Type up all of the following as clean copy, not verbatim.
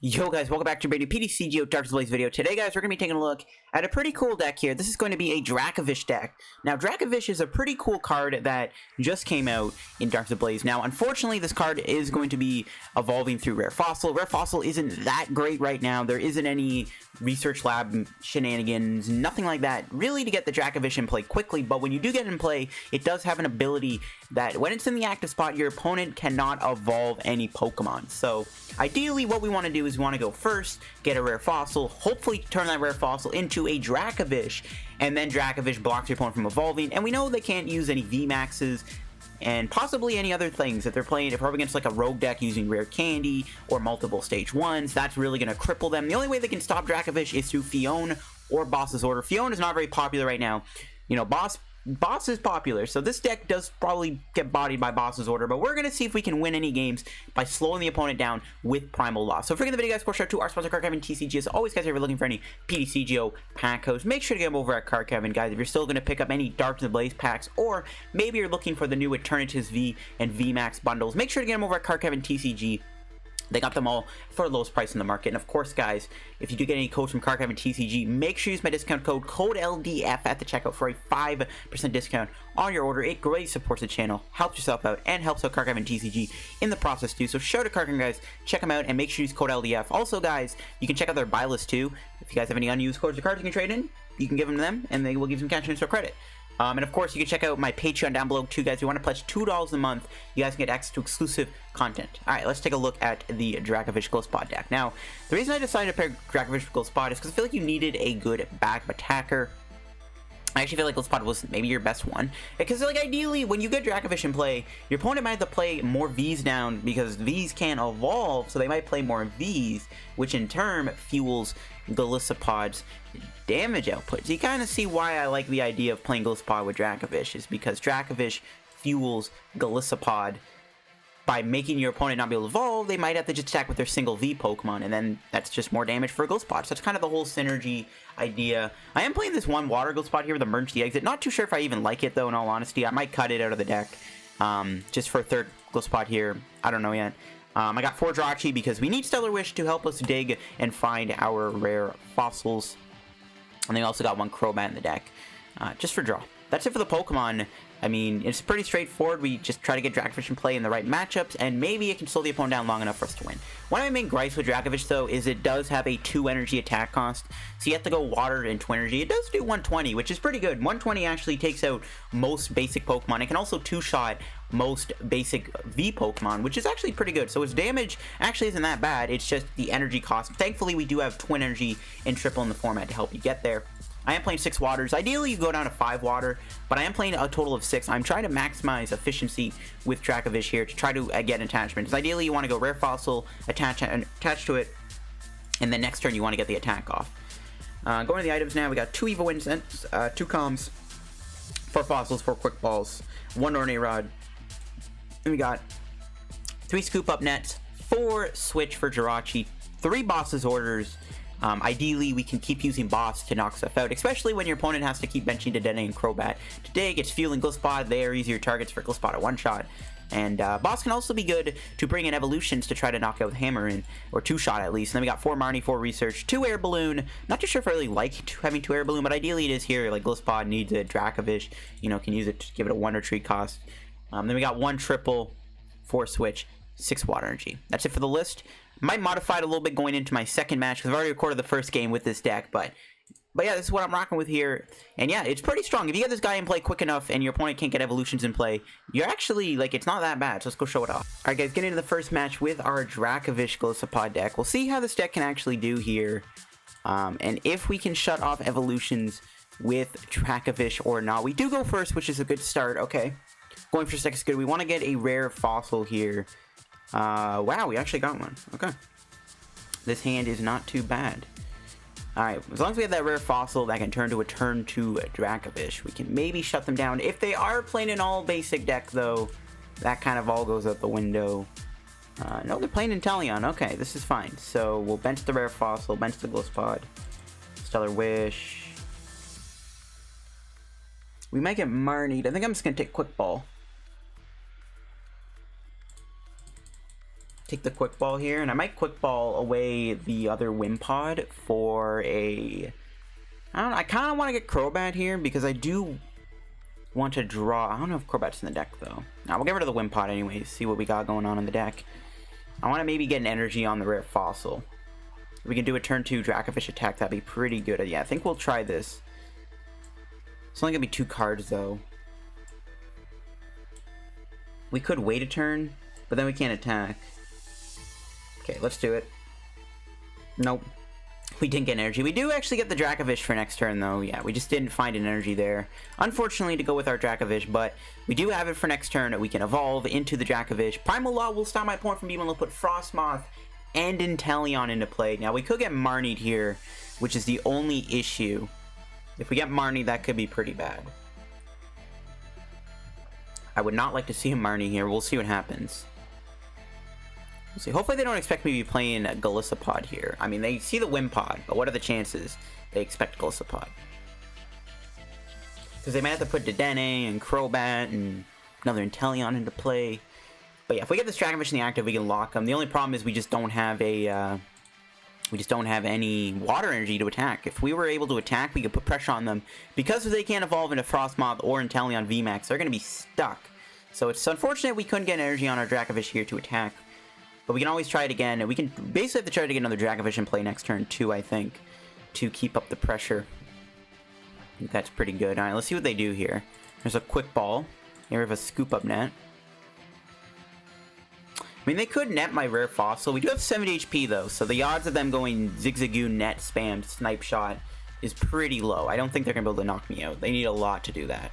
Yo guys, welcome back to a brand new PTCGO Darkness Ablaze video. Today guys, we're going to be taking a look at a pretty cool deck here. This is going to be a Dracovish deck. Now Dracovish is a pretty cool card that just came out in Darkness Ablaze. Now unfortunately this card is going to be evolving through Rare Fossil. Rare Fossil isn't that great right now. There isn't any research lab shenanigans, nothing like that really to get the Dracovish in play quickly, but when you do get it in play, it does have an ability that when it's in the active spot, your opponent cannot evolve any Pokemon. So ideally what we want to do is we want to go first, get a Rare Fossil, hopefully turn that Rare Fossil into a Dracovish, and then Dracovish blocks your opponent from evolving, and we know they can't use any VMAXs, and possibly any other things that they're playing. If we're up against like a rogue deck using rare candy or multiple stage 1s, that's really going to cripple them. The only way they can stop Dracovish is through Fion or Boss's Order. Fion is not very popular right now. You know, Boss is popular, so this deck does probably get bodied by Boss's Order, but we're going to see if we can win any games by slowing the opponent down with Primal Loss. So if you're the video, guys, of course, shout out to our sponsor, Card TCG. As always, guys, if you're looking for any PTCGO pack codes, make sure to get them over at Card guys. If you're still going to pick up any Darkness Ablaze packs, or maybe you're looking for the new Eternatus V and VMAX bundles, make sure to get them over at Card TCG. They got them all for the lowest price in the market. And of course, guys, if you do get any codes from Card TCG, make sure you use my discount code LDF at the checkout for a 5% discount on your order. It greatly supports the channel, helps yourself out, and helps out Card TCG in the process too. So shout out to Card guys, check them out, and make sure you use code LDF. Also, guys, you can check out their buy list too. If you guys have any unused codes or cards you can trade in, you can give them to them, and they will give you some cash and in-store credit. And of course, you can check out my Patreon down below too, guys. If you want to pledge $2 a month, you guys can get access to exclusive content. Alright, let's take a look at the Dracovish Golisopod deck. Now, the reason I decided to pair Dracovish with Golisopod is because I feel like you needed a good backup attacker. I actually feel like Golisopod was maybe your best one, because like ideally when you get Dracovish in play, your opponent might have to play more Vs down because Vs can't evolve, so they might play more Vs, which in turn fuels Golisopod's damage output. So you kind of see why I like the idea of playing Golisopod with Dracovish, is because Dracovish fuels Golisopod. By making your opponent not be able to evolve, they might have to just attack with their single V Pokemon, and then that's just more damage for a Golisopod. So that's kind of the whole synergy idea. I am playing this one water Golisopod here with Emergency Exit. Not too sure if I even like it, though, in all honesty. I might cut it out of the deck just for a third Golisopod here. I don't know yet. I got 4 Jirachi because we need Stellar Wish to help us dig and find our rare fossils. And then we also got 1 Crobat in the deck, just for draw. That's it for the Pokemon. I mean, it's pretty straightforward. We just try to get Dracovish in play in the right matchups, and maybe it can slow the opponent down long enough for us to win. One of my main gripes with Dracovish, though, is it does have a 2 energy attack cost, so you have to go Water and Twin Energy. It does do 120, which is pretty good. 120 actually takes out most basic Pokemon. It can also 2-shot most basic V Pokemon, which is actually pretty good. So its damage actually isn't that bad. It's just the energy cost. Thankfully, we do have Twin Energy and Triple in the format to help you get there. I am playing 6 waters. Ideally, you go down to 5 water, but I am playing a total of 6. I'm trying to maximize efficiency with Dracovish here to try to get attachments. Ideally, you want to go Rare Fossil, attach to it, and then next turn you want to get the attack off. Going to the items now, we got 2 Evolution Incense, 2 Comms, 4 Fossils, 4 Quick Balls, 1 Ordinary Rod, and we got 3 Scoop Up Nets, 4 Switch for Jirachi, 3 Boss's Orders. Ideally, we can keep using Boss to knock stuff out, especially when your opponent has to keep benching Dedenne and Crobat. Today gets fueling Golisopod. They are easier targets for Golisopod at 1-shot. And Boss can also be good to bring in Evolutions to try to knock out with Hammer in, or 2-shot at least. And then we got 4 Marnie, 4 Research, 2 Air Balloon. Not too sure if I really like having 2 Air Balloon, but ideally it is here. Like Golisopod needs a Dracovish, you know, can use it to give it a 1 retreat cost. Then we got 1 Triple, 4 Switch, 6 Water Energy. That's it for the list. Might modify it a little bit going into my second match, because I've already recorded the first game with this deck, but yeah, this is what I'm rocking with here. And yeah, it's pretty strong. If you get this guy in play quick enough and your opponent can't get Evolutions in play, you're actually, like, it's not that bad. So let's go show it off. Alright guys, getting into the first match with our Dracovish Golisopod deck. We'll see how this deck can actually do here, and if we can shut off Evolutions with Dracovish or not. We do go first, which is a good start. Okay, going for second is good. We want to get a Rare Fossil here. Wow, we actually got one. Okay. This hand is not too bad. Alright, as long as we have that Rare Fossil that can turn to a turn 2 Dracovish, we can maybe shut them down. If they are playing an all-basic deck, though, that kind of all goes out the window. No, they're playing Intellion. Okay, this is fine. So, we'll bench the Rare Fossil, bench the Golisopod, Stellar Wish. We might get Marnie. I think I'm just going to take Quick Ball. take the quick ball here, and I might quick ball away the other Wimpod for a... I don't know, I kind of want to get Crobat here because I do want to draw... I don't know if Crobat's in the deck, though. Now, we'll get rid of the Wimpod anyways, see what we got going on in the deck. I want to maybe get an energy on the Rare Fossil. If we can do a turn 2 Dracovish attack, that'd be pretty good. Yeah, I think we'll try this. It's only going to be 2 cards, though. We could wait a turn, but then we can't attack. Okay, let's do it. Nope. We didn't get energy. We do actually get the Dracovish for next turn, though. Yeah, we just didn't find an energy there. Unfortunately, to go with our Dracovish, but we do have it for next turn. We can evolve into the Dracovish. Primal Law will stop my opponent from being able to put Frostmoth and Intellion into play. Now, we could get Marnied here, which is the only issue. If we get Marnie, that could be pretty bad. I would not like to see a Marnie here. We'll see what happens. We'll see. Hopefully they don't expect me to be playing Golisopod here. I mean, they see the Wimpod, but what are the chances they expect Golisopod? Because they might have to put DAA and Crobat and another Intellion into play. But yeah, if we get this Dracovish in the active, we can lock them. The only problem is we just don't have a... we just don't have any water energy to attack. If we were able to attack, we could put pressure on them. Because they can't evolve into Frostmoth or Intellion VMAX, they're going to be stuck. So it's unfortunate we couldn't get energy on our Dracovish here to attack. But we can always try it again. And we can basically have to try to get another Dracovish in play next turn too, I think, to keep up the pressure. I think that's pretty good. Alright, let's see what they do here. There's a quick ball. Here we have a Scoop Up Net. I mean, they could net my Rare Fossil. We do have 70 HP, though, so the odds of them going Zigzagoon, net, spam, snipe shot is pretty low. I don't think they're going to be able to knock me out. They need a lot to do that.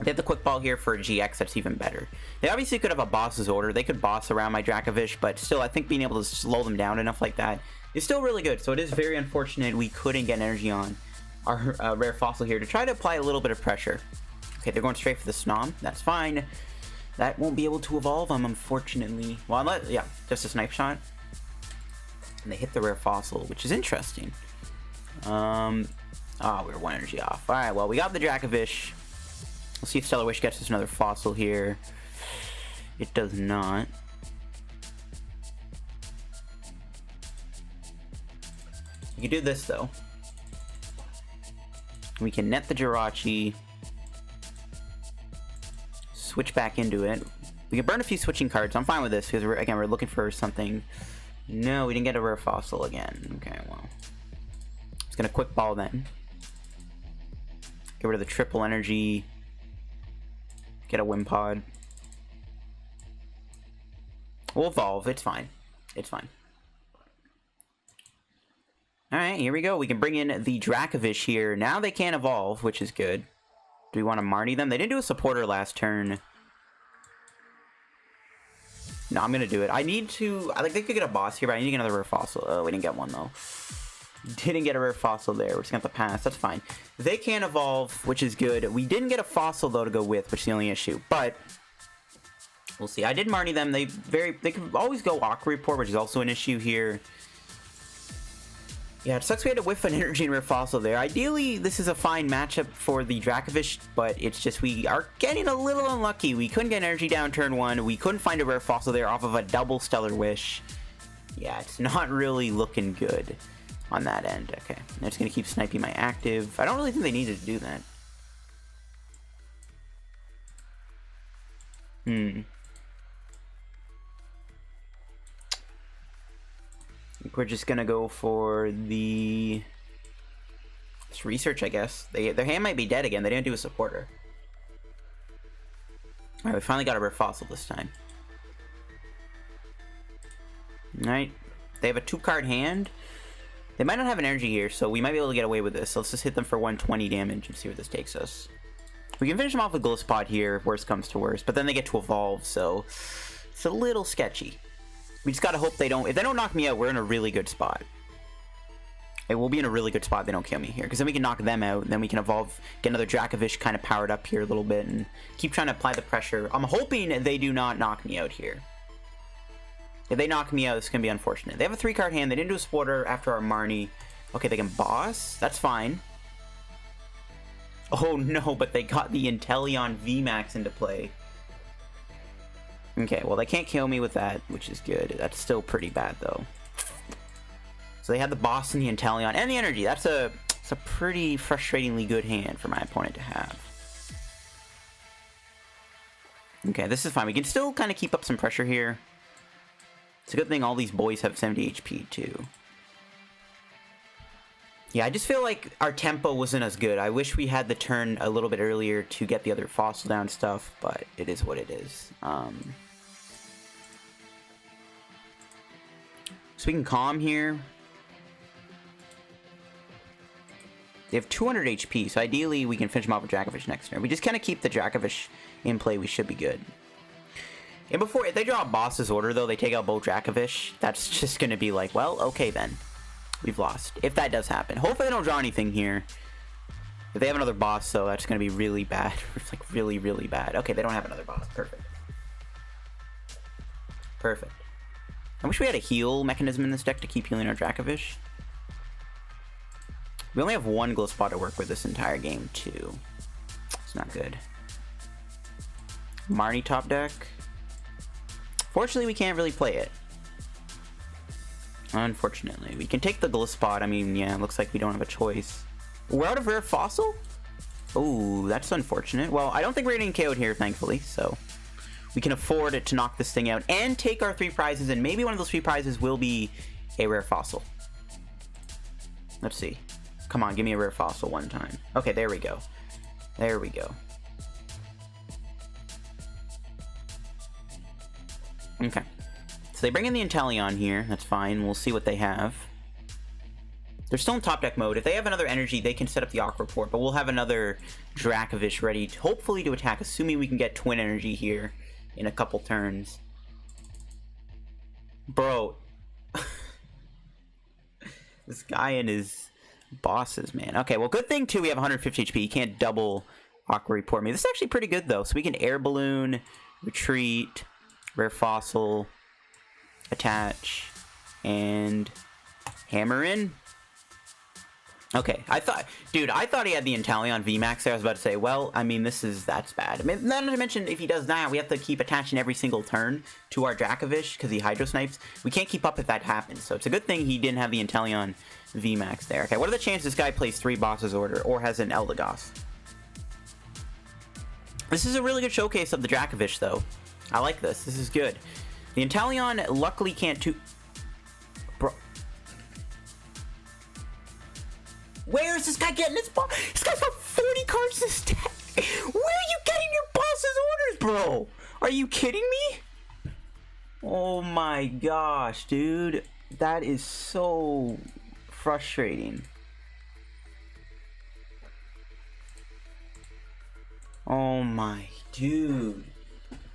They have the quick ball here for a GX, that's even better. They obviously could have a boss's order. They could boss around my Dracovish, but still, I think being able to slow them down enough like that is still really good. So it is very unfortunate we couldn't get energy on our Rare Fossil here to try to apply a little bit of pressure. Okay, they're going straight for the Snom. That's fine. That won't be able to evolve them, unfortunately. Well, unless, yeah, just a snipe shot. And they hit the Rare Fossil, which is interesting. Oh, we were 1 energy off. Alright, well, we got the Dracovish. Let's see if Stellar Wish gets us another Fossil here. It does not. We can do this, though. We can net the Jirachi. Switch back into it. We can burn a few switching cards. I'm fine with this because again we're looking for something. No, we didn't get a Rare Fossil again. Okay, well, just gonna quick ball then. Get rid of the triple energy. Get a Wimpod. We'll evolve. It's fine. It's fine. All right, here we go. We can bring in the Dracovish here. Now they can't evolve, which is good. Do we want to Marnie them? They didn't do a supporter last turn. No, I'm going to do it. I need to... I think they could get a boss here, but I need to get another Rare Fossil. Oh, we didn't get one, though. Didn't get a Rare Fossil there. We're just going to have to pass. That's fine. They can't evolve, which is good. We didn't get a Fossil, though, to go with, which is the only issue. But we'll see. I did Marnie them. They could always go Aqua Report, which is also an issue here. Yeah, it sucks we had to whiff an Energy and Rare Fossil there. Ideally, this is a fine matchup for the Dracovish, but it's just we are getting a little unlucky. We couldn't get Energy down turn 1. We couldn't find a Rare Fossil there off of a double Stellar Wish. Yeah, it's not really looking good on that end. Okay, I'm just going to keep sniping my active. I don't really think they needed to do that. I think we're just gonna go for the research, I guess. Their hand might be dead again. They didn't do a supporter. Alright, we finally got a Rare Fossil this time. Alright. They have a 2-card hand. They might not have an energy here, so we might be able to get away with this. So let's just hit them for 120 damage and see where this takes us. We can finish them off with Golisopod here, worst comes to worst. But then they get to evolve, so it's a little sketchy. We just gotta hope they don't... If they don't knock me out, we're in a really good spot. It will be in a really good spot if they don't kill me here. Because then we can knock them out, and then we can evolve, get another Dracovish kind of powered up here a little bit, and keep trying to apply the pressure. I'm hoping they do not knock me out here. If they knock me out, it's gonna be unfortunate. They have a 3-card hand. They didn't do a supporter after our Marnie. Okay, they can boss. That's fine. Oh no, but they got the Intellion VMAX into play. Okay, well, they can't kill me with that, which is good. That's still pretty bad, though. So they had the boss and the Intellion and the energy. That's a pretty frustratingly good hand for my opponent to have. Okay, this is fine. We can still kind of keep up some pressure here. It's a good thing all these boys have 70 HP, too. Yeah, I just feel like our tempo wasn't as good. I wish we had the turn a little bit earlier to get the other fossil down stuff, but it is what it is. So we can calm here. They have 200 HP, so ideally we can finish them off with Dracovish next turn. We just kind of keep the Dracovish in play, we should be good. And before, if they draw a boss's order, though, they take out both Dracovish, that's just going to be like, well, okay then. We've lost. If that does happen. Hopefully they don't draw anything here. If they have another boss, though, that's going to be really bad. It's like really, really bad. Okay, they don't have another boss. Perfect. Perfect. I wish we had a heal mechanism in this deck to keep healing our Dracovish. We only have one Golisopod to work with this entire game, too. It's not good. Marnie top deck. Fortunately, we can't really play it. Unfortunately. We can take the Golisopod. I mean, yeah, it looks like we don't have a choice. We're out of Rare Fossil? Ooh, that's unfortunate. Well, I don't think we're getting KO'd here, thankfully, so we can afford it to knock this thing out and take our 3 prizes, and maybe one of those 3 prizes will be a Rare Fossil. Let's see. Come on, give me a Rare Fossil one time. Okay, there we go. There we go. Okay. So they bring in the Intellion here. That's fine. We'll see what they have. They're still in top deck mode. If they have another energy, they can set up the Aqua Port, but we'll have another Dracovish ready, hopefully to attack, assuming we can get Twin Energy here in a couple turns. Bro. This guy and his bosses, man. Okay, well, good thing, too, we have 150 HP. You can't double Aqua Report me. This is actually pretty good, though. So we can Air Balloon, Retreat, Rare Fossil, attach, and hammer in. Okay, I thought he had the Intellion VMAX there. I was about to say, well, I mean, that's bad. I mean, not to mention, if he does that, we have to keep attaching every single turn to our Dracovish, because he Hydro Snipes. We can't keep up if that happens, so it's a good thing he didn't have the Intellion VMAX there. Okay, what are the chances this guy plays 3 bosses order, or has an Eldegoss? This is a really good showcase of the Dracovish, though. I like this. This is good. The Intellion luckily can't Bro. Where is this guy getting his boss? This guy's got 40 cards this deck. Where are you getting your boss's orders, bro? Are you kidding me? Oh my gosh, dude. That is so frustrating. Oh my dude.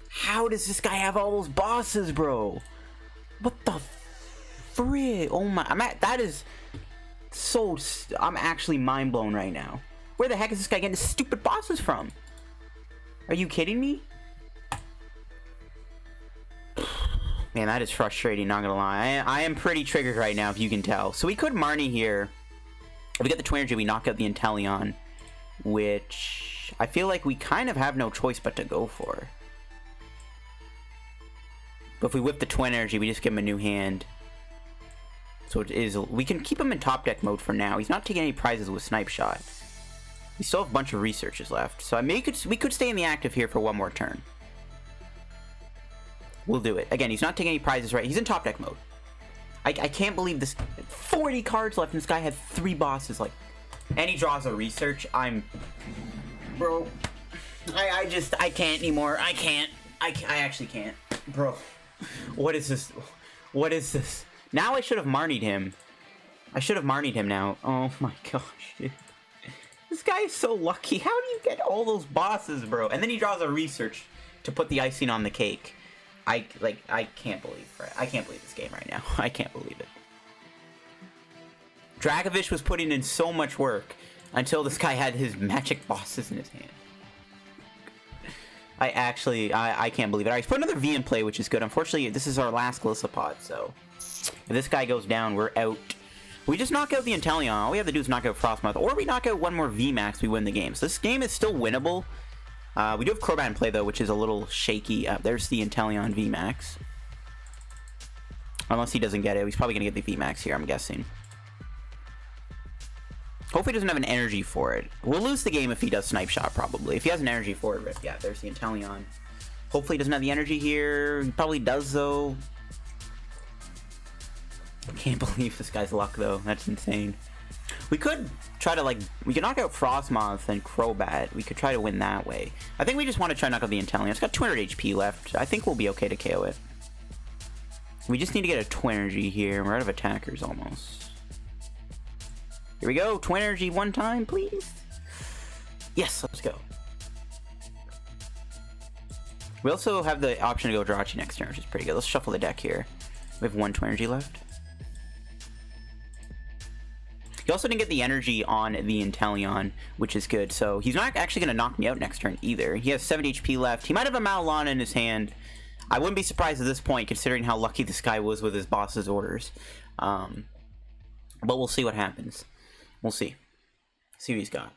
How does this guy have all those bosses, bro? What the frick? Oh my, that is so, I'm actually mind blown right now. Where the heck is this guy getting his stupid bosses from? Are you kidding me? Man, that is frustrating, not gonna lie. I am pretty triggered right now, if you can tell. So we could Marnie here. If we get the Twin Energy, we knock out the Intellion, which I feel like we kind of have no choice but to go for. But if we whip the Twin Energy, we just give him a new hand. So it is, we can keep him in top deck mode for now. He's not taking any prizes with Snipe Shot. We still have a bunch of researches left. So we could stay in the active here for one more turn. We'll do it. Again, he's not taking any prizes, right? He's in top deck mode. I can't believe this. 40 cards left and this guy had 3 bosses. Like, and he draws a research. Bro. I can't anymore. I can't. I actually can't. Bro. What is this? What is this? Now I should have Marnied him. I should have Marnied him now. Oh my gosh, dude. This guy is so lucky. How do you get all those bosses, bro? And then he draws a research to put the icing on the cake. I can't believe this game right now. I can't believe it. Dracovish was putting in so much work until this guy had his magic bosses in his hand. I can't believe it. Alright, let's put another V in play, which is good. Unfortunately, this is our last Golisopod, so if this guy goes down, we're out. We just knock out the Intellion. All we have to do is knock out Frostmoth, or we knock out one more VMAX, we win the game. So this game is still winnable. We do have Crobat in play, though, which is a little shaky. There's the Intellion VMAX. Unless he doesn't get it. He's probably going to get the VMAX here, I'm guessing. Hopefully he doesn't have an energy for it. We'll lose the game if he does Snipe Shot, probably. If he has an energy for it, yeah, there's the Intellion. Hopefully he doesn't have the energy here. He probably does, though. I can't believe this guy's luck, though. That's insane. We could try to, like, we could knock out Frostmoth and Crobat. We could try to win that way. I think we just want to try to knock out the Intellion. It's got 200 HP left. I think we'll be okay to KO it. We just need to get a Twin Energy here. We're out of attackers almost. Here we go. Twin Energy one time, please. Yes, let's go. We also have the option to go Jirachi next turn, which is pretty good. Let's shuffle the deck here. We have one Twin Energy left. He also didn't get the energy on the Intellion, which is good. So he's not actually going to knock me out next turn either. He has 70 HP left. He might have a Malalana in his hand. I wouldn't be surprised at this point, considering how lucky this guy was with his boss's orders. But we'll see what happens. We'll see. See what he's got.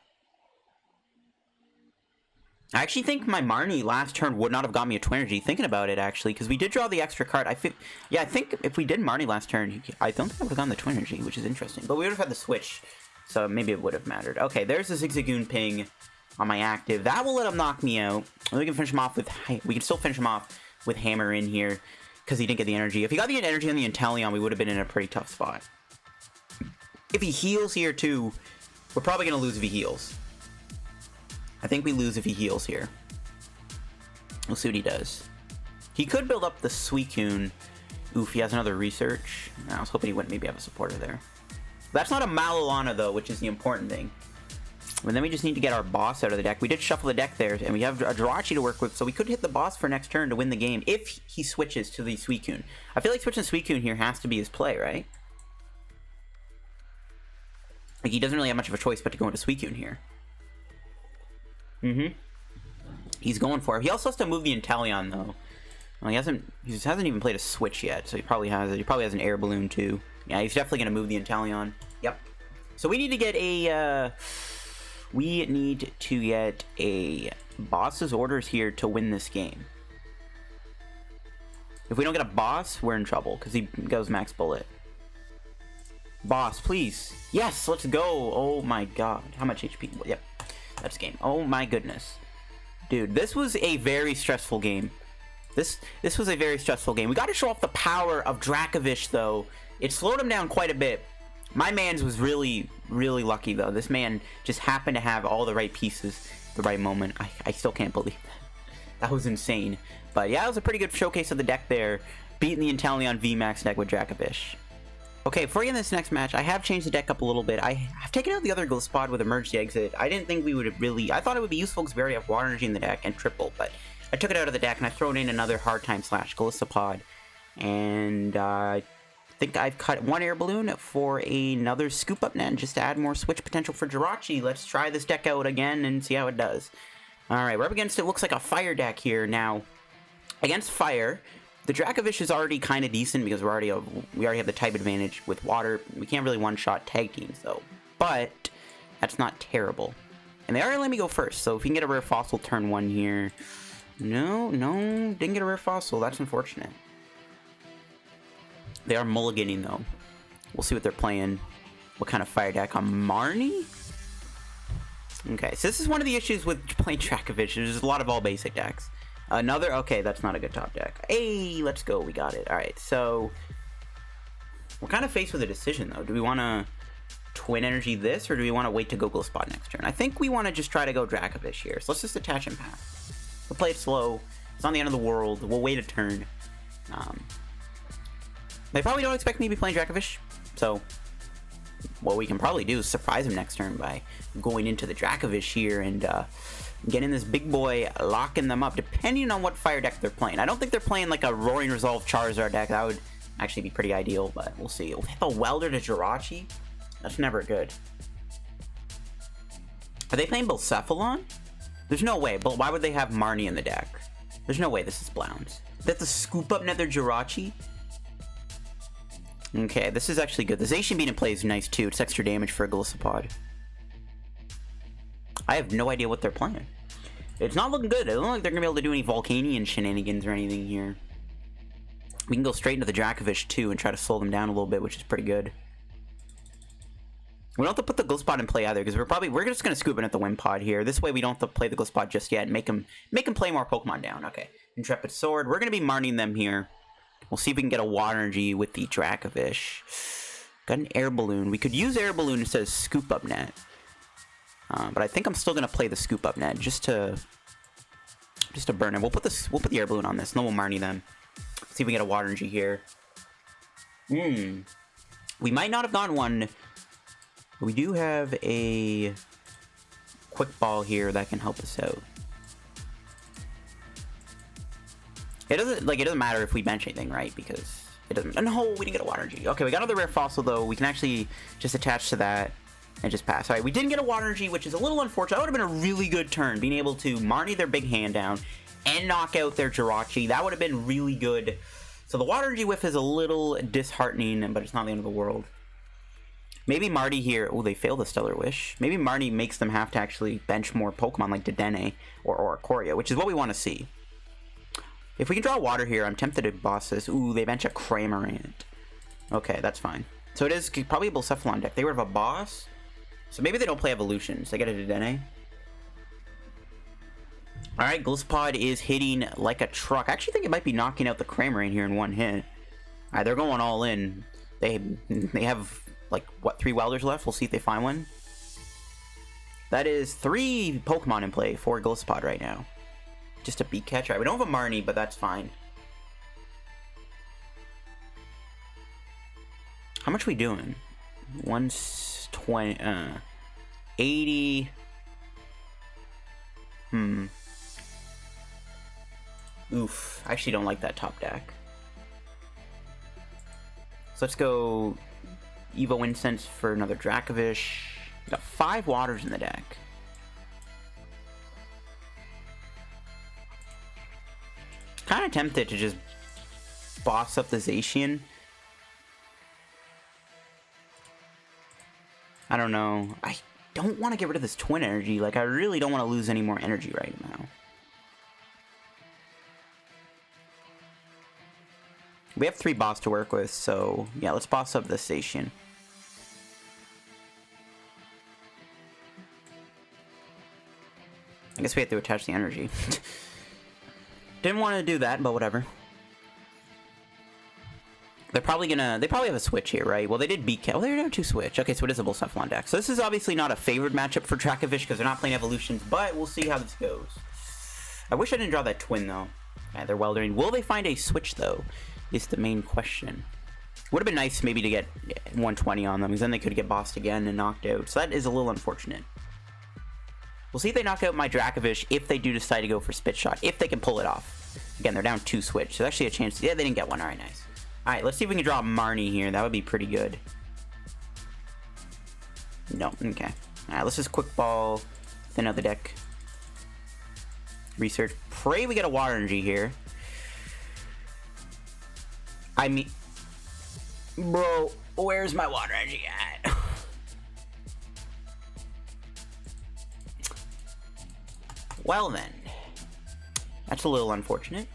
I actually think my Marnie last turn would not have got me a Twin Energy, thinking about it, actually, because we did draw the extra card. I think if we did Marnie last turn, I don't think I would have gotten the Twin Energy, which is interesting. But we would have had the switch, so maybe it would have mattered. Okay, there's the Zigzagoon ping on my active. That will let him knock me out. We can finish him off with... We can still finish him off with Hammer in here, because he didn't get the energy. If he got the energy on the Intellion, we would have been in a pretty tough spot. If he heals here, too, we're probably going to lose if he heals. I think we lose if he heals here. We'll see what he does. He could build up the Suicune. Oof, he has another research. I was hoping he wouldn't maybe have a supporter there. That's not a Malalana, though, which is the important thing. And then we just need to get our boss out of the deck. We did shuffle the deck there, and we have a Jirachi to work with, so we could hit the boss for next turn to win the game if he switches to the Suicune. I feel like switching Suicune here has to be his play, right? Like, he doesn't really have much of a choice but to go into Suicune here. He's going for it. He also has to move the Intellion, though. Well, he hasn't even played a switch yet, so he probably has an Air Balloon too. Yeah, he's definitely gonna move the Intellion. Yep. So we need to get a boss's orders here to win this game. If we don't get a boss, we're in trouble because he goes max bullet. Boss, please. Yes, let's go. Oh my god. How much HP? Yep. That's game. Oh my goodness. Dude, this was a very stressful game. This was a very stressful game. We got to show off the power of Dracovish, though. It slowed him down quite a bit. My man's was really, really lucky, though. This man just happened to have all the right pieces at the right moment. I still can't believe that. That was insane. But yeah, it was a pretty good showcase of the deck there. Beating the Intellion VMAX deck with Dracovish. Okay, before we get in this next match, I have changed the deck up a little bit. I've taken out the other Golisopod with Emergency Exit. I didn't think we would really... I thought it would be useful because we already have Water Energy in the deck and Triple, but I took it out of the deck and I thrown in another Hard Time / Golisopod. And I think I've cut one Air Balloon for another Scoop Up Net just to add more switch potential for Jirachi. Let's try this deck out again and see how it does. Alright, we're up against it looks like a Fire deck here. Now, against Fire... The Dracovish is already kind of decent because we already have the type advantage with Water. We can't really one-shot tag teams, though. But that's not terrible. And they already let me go first, so if we can get a Rare Fossil turn 1 here... No, didn't get a Rare Fossil. That's unfortunate. They are mulliganing, though. We'll see what they're playing. What kind of Fire deck on Marnie? Okay, so this is one of the issues with playing Dracovish. There's a lot of all-basic decks. Another... Okay, that's not a good top deck. Hey, let's go. We got it. Alright, so... We're kind of faced with a decision, though. Do we want to Twin Energy this, or do we want to wait to go Golisopod next turn? I think we want to just try to go Dracovish here. So let's just attach and pass. We'll play it slow. It's not the end of the world. We'll wait a turn. They probably don't expect me to be playing Dracovish, so... What we can probably do is surprise him next turn by going into the Dracovish here and, getting this big boy, locking them up, depending on what Fire deck they're playing. I don't think they're playing like a Roaring Resolve Charizard deck. That would actually be pretty ideal, but we'll see. We'll hit the Welder to Jirachi? That's never good. Are they playing Blacephalon? There's no way, but why would they have Marnie in the deck? There's no way this is Blounds. That's the Scoop Up Net Jirachi? Okay, this is actually good. The Zacian Beam in play is nice too. It's extra damage for a Golisopod. I have no idea what they're playing. It's not looking good. It doesn't look like they're going to be able to do any Volcanion shenanigans or anything here. We can go straight into the Dracovish too and try to slow them down a little bit, which is pretty good. We don't have to put the Golisopod in play either, because we're just going to scoop in at the Wimpod here. This way we don't have to play the Golisopod just yet and make him play more Pokemon down. Okay. Intrepid Sword. We're going to be Marning them here. We'll see if we can get a Water Energy with the Dracovish. Got an Air Balloon. We could use Air Balloon instead of Scoop Up Net. But I think I'm still going to play the Scoop Up Net just to burn it. We'll put the Air Balloon on this, and then we'll Marnie them. See if we get a Water Energy here. We might not have gotten one. But we do have a Quick Ball here that can help us out. It doesn't matter if we bench anything, right? Because it doesn't. No, we didn't get a Water Energy. Okay, we got another Rare Fossil though. We can actually just attach to that and just pass. All right, we didn't get a Water Energy, which is a little unfortunate. That would have been a really good turn, being able to Marnie their big hand down and knock out their Jirachi. That would have been really good. So the Water Energy whiff is a little disheartening, but it's not the end of the world. Maybe Marty here... Oh, they failed the Stellar Wish. Maybe Marty makes them have to actually bench more Pokemon like Dedenne or Coria, which is what we want to see. If we can draw water here, I'm tempted to boss this. Ooh, they bench a Cramorant. Okay, that's fine. So it is probably a Blacephalon deck. They would have a boss. So maybe they don't play Evolutions. They get a Dedenne. Alright, Golisopod is hitting like a truck. I actually think it might be knocking out the Cramorant here in one hit. Alright, they're going all in. They have... like, what, 3 Welders left? We'll see if they find one. That is 3 Pokemon in play for Golisopod right now. Just a beat catch. Alright, we don't have a Marnie, but that's fine. How much are we doing? 120, 80. Oof. I actually don't like that top deck. So let's go... Evo Incense for another Dracovish. We got 5 waters in the deck. Kind of tempted to just boss up the Zacian. I don't know. I don't want to get rid of this Twin Energy. Like, I really don't want to lose any more energy right now. We have 3 boss to work with, so yeah, let's boss up this Zacian. I guess we have to attach the energy. Didn't want to do that, but whatever. They probably have a switch here, right? Well, they did beat... Oh, they have 2 switch. Okay, so it is a Blacephalon deck. So this is obviously not a favored matchup for Dracovish because they're not playing Evolutions, but we'll see how this goes. I wish I didn't draw that Twin, though. Yeah, they're Weldering. Will they find a switch, though? Is the main question. Would have been nice maybe to get 120 on them, because then they could get bossed again and knocked out. So that is a little unfortunate. We'll see if they knock out my Dracovish if they do decide to go for Spit Shot, if they can pull it off. Again, they're down 2 switch, so there's actually a chance. Yeah, they didn't get one. Alright, nice. Alright, let's see if we can draw Marnie here. That would be pretty good. No, okay. Alright, let's just Quick Ball, thin out the deck. Research. Pray we get a Water Energy here. I mean, bro, where's my Water Energy at? Well then, that's a little unfortunate.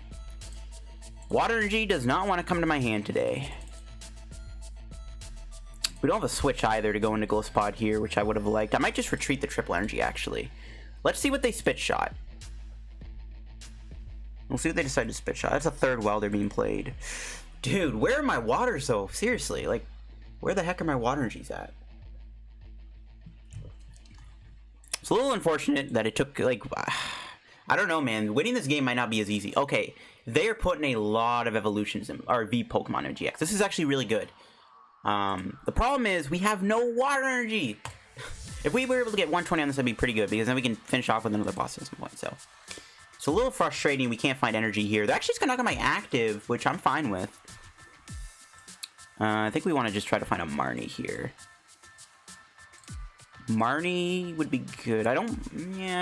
Water Energy does not want to come to my hand today. We don't have a switch either to go into Golisopod here, which I would have liked. I might just retreat the triple energy, actually. Let's see what they Spit Shot. We'll see what they decide to Spit Shot. That's a 3rd Welder being played. Dude, where are my waters, though? Seriously, like, where the heck are my Water Energies at? It's a little unfortunate that it took, like, I don't know, man. Winning this game might not be as easy. Okay, they are putting a lot of evolutions in, or V Pokemon in GX. This is actually really good. The problem is we have no Water Energy. If we were able to get 120 on this, that'd be pretty good, because then we can finish off with another boss at some point, so... It's a little frustrating we can't find energy here. They're actually just gonna knock out my active, which I'm fine with. I think we want to just try to find a Marnie here. Marnie would be good. I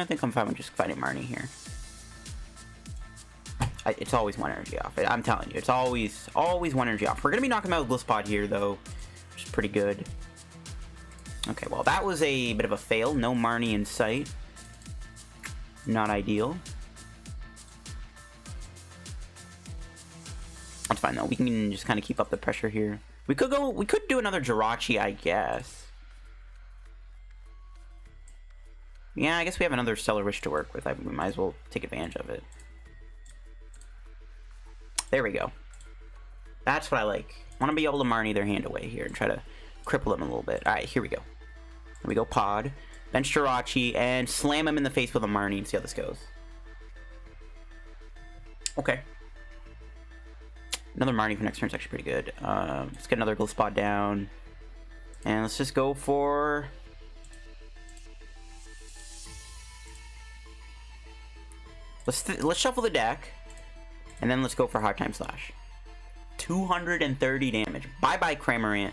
think I'm fine with just finding Marnie here. It's always 1 energy off. I'm telling you, it's always 1 energy off. We're gonna be knocking them out with Golisopod here, though, which is pretty good. Okay, well, that was a bit of a fail. No Marnie in sight. Not ideal. That's fine though. We can just kind of keep up the pressure here. We could do another Jirachi, I guess. Yeah, I guess we have another Stellar Wish to work with. We might as well take advantage of it. There we go. That's what I like. I want to be able to Marnie their hand away here and try to cripple them a little bit. Alright, here we go. Here we go, Pod. Bench Jirachi, and slam him in the face with a Marnie and see how this goes. Okay. Another Marnie for next turn is actually pretty good. Let's get another Golisopod down. And let's just go for... Let's shuffle the deck. And then let's go for Hard Time Slash. 230 damage. Bye-bye, Cramorant.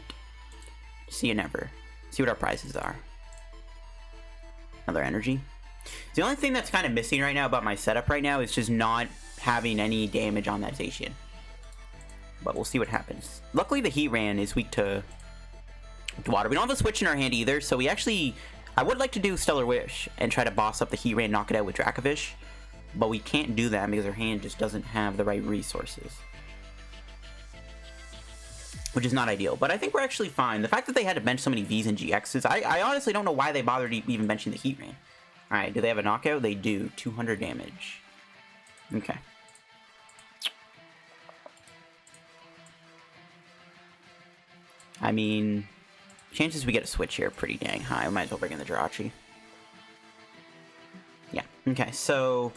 See you never. See what our prizes are. Another energy. The only thing that's kind of missing right now about my setup right now is just not having any damage on that Zacian. But we'll see what happens. Luckily, the Heatran is weak to water. We don't have a switch in our hand either, so we actually... I would like to do Stellar Wish and try to boss up the Heatran, knock it out with Dracovish. But we can't do that because our hand just doesn't have the right resources. Which is not ideal. But I think we're actually fine. The fact that they had to bench so many Vs and GXs, I honestly don't know why they bothered even benching the Heatran. Alright, do they have a knockout? They do. 200 damage. Okay. I mean, chances we get a switch here are pretty dang high. We might as well bring in the Jirachi. Yeah, okay, so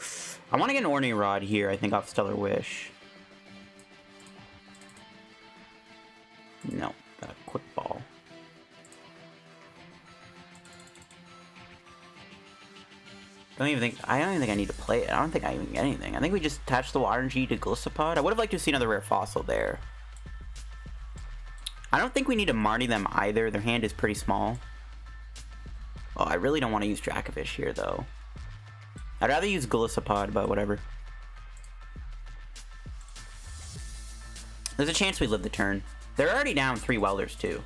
I want to get an Ordinary Rod here, I think, off Stellar Wish. No, got a Quick Ball. I don't even think I need to play it. I don't think I even get anything. I think we just attach the Water Energy to Golisopod. I would have liked to see another Rare Fossil there. I don't think we need to Marnie them either. Their hand is pretty small. Oh, I really don't want to use Dracovish here, though. I'd rather use Golisopod, but whatever. There's a chance we live the turn. They're already down 3 Welders, too.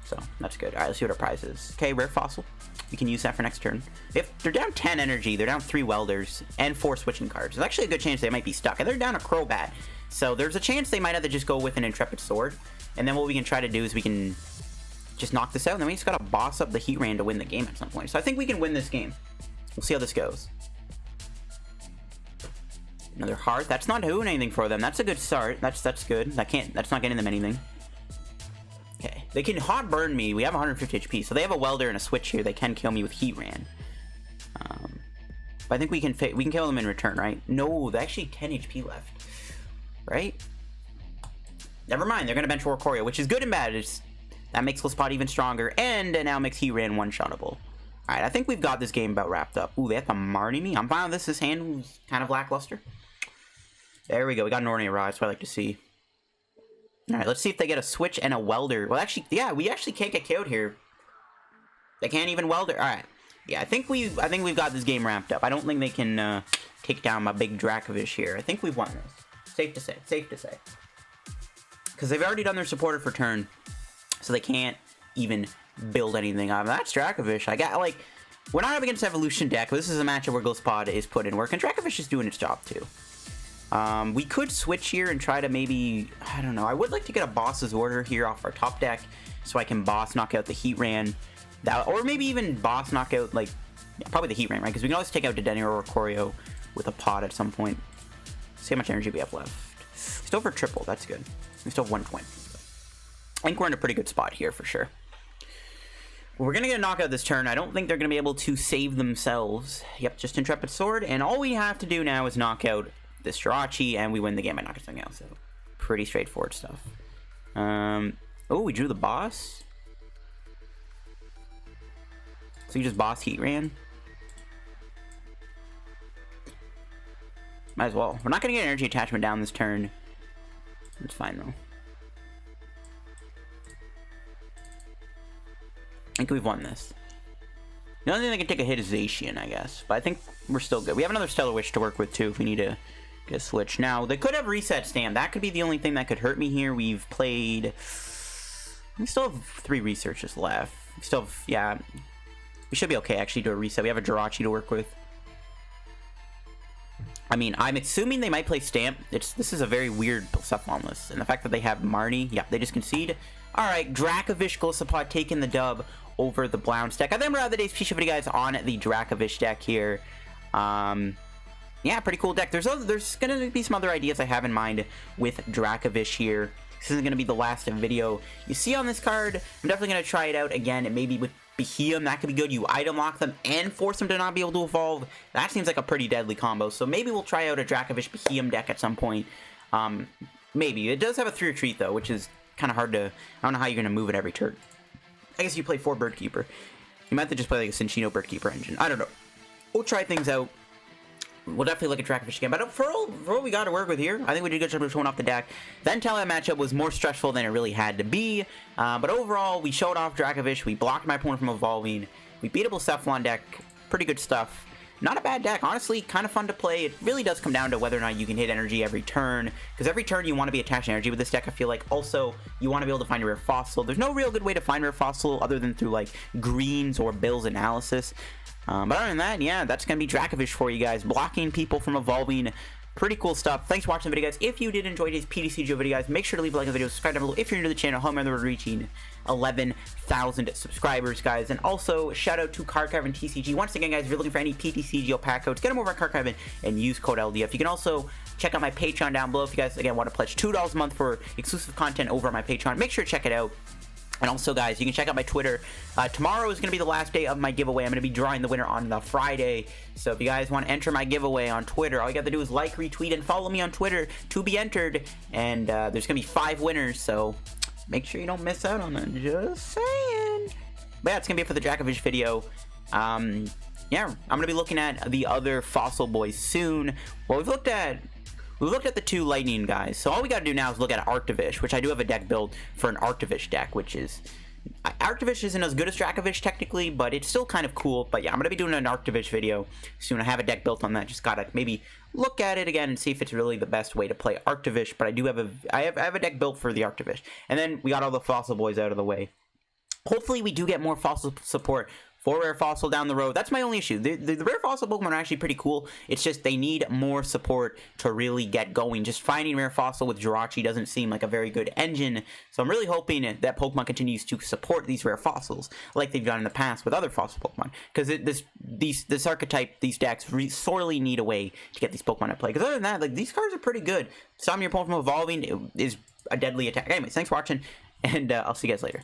So, that's good. Alright, let's see what our prize is. Okay, Rare Fossil. We can use that for next turn. If they're down 10 energy, they're down 3 Welders, and 4 switching cards. There's actually a good chance they might be stuck. And they're down a Crobat. So, there's a chance they might have to just go with an Intrepid Sword. And then what we can try to do is we can just knock this out. And then we just gotta boss up the Heatran to win the game at some point. So I think we can win this game. We'll see how this goes. Another Hearth. That's not doing anything for them. That's a good start. That's good. That's not getting them anything. Okay. They can hot burn me. We have 150 HP. So they have a Welder and a Switch here. They can kill me with Heatran. But I think we can kill them in return, right? No, they actually 10 HP left. Right? Never mind, they're going to bench Oricorio, which is good and bad. That makes Golisopod even stronger, and it now makes Heatran one-shottable. Alright, I think we've got this game about wrapped up. Ooh, they have to Marnie me. I'm fine with this. This hand was kind of lackluster. There we go. We got an Ordinary Rod. That's what I like to see. Alright, let's see if they get a Switch and a Welder. Well, actually, yeah, we actually can't get KO'd here. They can't even Welder. Alright. Yeah, I think we've got this game wrapped up. I don't think they can take down my big Dracovish here. I think we've won this. Safe to say. Safe to say. Because they've already done their supporter for turn, so they can't even build anything on. That's Dracovish. We're not up against Evolution deck, but this is a matchup where Golisopod is put in work, and Dracovish is doing its job too. We could switch here and try to maybe, I don't know, I would like to get a Boss's Order here off our top deck, so I can boss knock out the Heatran, or maybe even boss knock out, yeah, probably the Heatran, right? Because we can always take out Dedenne or Oricorio with a pod at some point. See how much energy we have left. Still for triple, that's good. We still have 1 coin. So I think we're in a pretty good spot here for sure. We're going to get a knockout this turn. I don't think they're going to be able to save themselves. Yep, just Intrepid Sword. And all we have to do now is knock out this Jirachi, and we win the game by knocking something out. So pretty straightforward stuff. Oh, we drew the boss. So you just boss Heatran. Might as well. We're not going to get energy attachment down this turn. It's fine, though. I think we've won this. The only thing that can take a hit is Zacian, I guess. But I think we're still good. We have another Stellar Wish to work with, too, if we need to get a switch. Now, they could have Reset Stam. That could be the only thing that could hurt me here. We've played... We still have 3 researches left. We still have... Yeah. We should be okay, actually, to a reset. We have a Jirachi to work with. I mean, I'm assuming they might play Stamp. This is a very weird Blacephalon list. And the fact that they have Marnie, yeah, they just concede. Alright, Dracovish Golisopod taking the dub over the Blounce deck. I think we're out of the day's piece of video, guys, on the Dracovish deck here. Yeah, pretty cool deck. There's going to be some other ideas I have in mind with Dracovish here. This isn't going to be the last video you see on this card. I'm definitely going to try it out again, and maybe with Behemoth, that could be good. You item lock them and force them to not be able to evolve. That seems like a pretty deadly combo. So maybe we'll try out a Dracovish Behemoth deck at some point. Maybe. It does have a 3 retreat, though, which is kind of hard to... I don't know how you're going to move it every turn. I guess you play 4 Birdkeeper. You might have to just play like a Cinchino Birdkeeper engine. I don't know. We'll try things out. We'll definitely look at Dracovish again. But for what we got to work with here, I think we did a good job of showing off the deck. The Intellion matchup was more stressful than it really had to be. But overall, we showed off Dracovish. We blocked my opponent from evolving. We beat a Blacephalon deck. Pretty good stuff. Not a bad deck. Honestly, kind of fun to play. It really does come down to whether or not you can hit energy every turn. Because every turn you want to be attached to energy with this deck, I feel like. Also, you want to be able to find a Rare Fossil. There's no real good way to find Rare Fossil other than through, like, greens or Bill's analysis. But other than that, yeah, that's going to be Dracovish for you guys. Blocking people from evolving. Pretty cool stuff. Thanks for watching the video, guys. If you did enjoy today's PTCGO video, guys, make sure to leave a like on the video. Subscribe down below if you're new to the channel. Home we're reaching 11,000 subscribers, guys. And also, shout out to Cardcave and TCG. Once again, guys, if you're looking for any PTCGO pack codes, get them over at Cardcave and use code LDF. You can also check out my Patreon down below if you guys, again, want to pledge $2 a month for exclusive content over on my Patreon. Make sure to check it out. And also, guys, you can check out my Twitter. Tomorrow is going to be the last day of my giveaway. I'm going to be drawing the winner on the Friday. So if you guys want to enter my giveaway on Twitter, all you got to do is like, retweet, and follow me on Twitter to be entered. And there's going to be 5 winners, so make sure you don't miss out on that. Just saying. But yeah, it's going to be it for the Dracovish video. Yeah, I'm going to be looking at the other Fossil Boys soon. Well, we've looked at the 2 Lightning guys, so all we got to do now is look at Arctovish, which I do have a deck build for an Arctovish deck, which is... Arctovish isn't as good as Dracovish, technically, but it's still kind of cool. But yeah, I'm going to be doing an Arctovish video soon. I have a deck built on that. Just got to maybe look at it again and see if it's really the best way to play Arctovish. But I do have I have a deck built for the Arctovish. And then we got all the Fossil Boys out of the way. Hopefully we do get more Fossil support for Rare Fossil down the road. That's my only issue. The Rare Fossil Pokemon are actually pretty cool. It's just they need more support to really get going. Just finding Rare Fossil with Jirachi doesn't seem like a very good engine. So I'm really hoping that Pokemon continues to support these Rare Fossils like they've done in the past with other Fossil Pokemon. Because this archetype, these decks sorely need a way to get these Pokemon at play. Because other than that, like, these cards are pretty good. Stopping your opponent from evolving is a deadly attack. Anyways, thanks for watching, and I'll see you guys later.